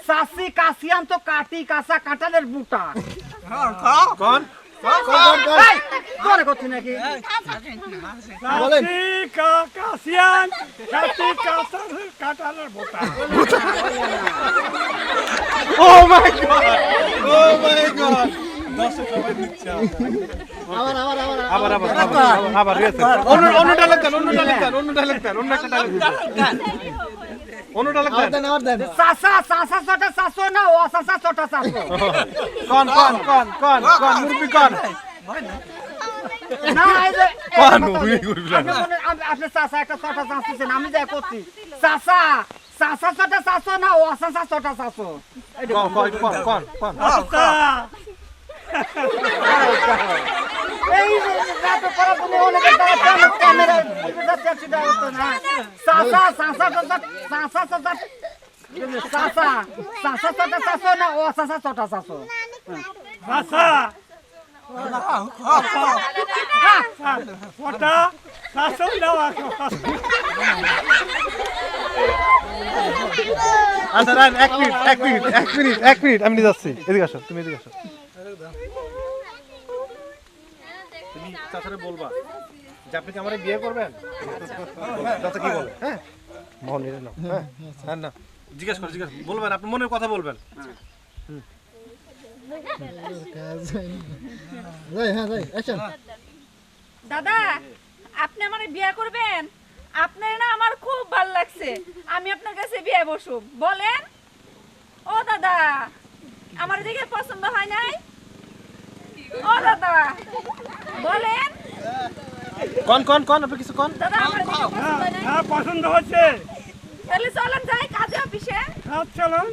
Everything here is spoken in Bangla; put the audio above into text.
চাষি কাশিয়ান তো কাটি কাঁচা কাঁঠালের বুটা কোন করে করছি নাকি কাশিয়ান কাটি কাঁঠালের বোটা ও মাই গড ও মাই গড দর্শক সবাই দিচ্ছে আবার অন্য ডায়লগ দেন অন্য একটা ডায়লগ দেন চাষা চাষা ছোটা চাষো না ও চাষা ছোটা চাষো কোন মুরব্বি কোন না এই যে কোন উনি করবেন আপনি চাষা একটা ছোটা চাষছেন আমি যা করছি চাষা চাষা ছোটা চাষো না ও চাষা ছোটা চাষো কোন এই রাত করা বলে অনেক ক্যামেরা যাচ্ছে হতো না চাষা চাষা চাষা চাষা চাষা চাষা ছোটা চাষো না ও চাষা ছোটা চাষো ভাষা ওটা শাসন দেওয়া আচ্ছা রান এক মিনিট আমি নিয়ে যাচ্ছি এদিকে আসো তুমি এদিকে আসো তুমি চাচারে বলবা যে আপনি কি আমারে বিয়ে করবেন চাচা কি বলে হ্যাঁ মন নিয়ে নাও হ্যাঁ না জিজ্ঞেস বলবেন আপনি মনের কথা বলবেন দাদা আপনি আমারে বিয়ে করবেন আপনার না আমার খুব ভালো লাগছে আমি আপনার কাছে বিয়ে বসুম বলেন ও দাদা আমার দেখে পছন্দ হয় নাই ও দাদা বলেন কোন আপনি কিছু কোন দাদা আমার দেখে পছন্দ হয় নাই হ্যাঁ পছন্দ হচ্ছে তাহলে চলেন যাই কাজে অফিসে চলুন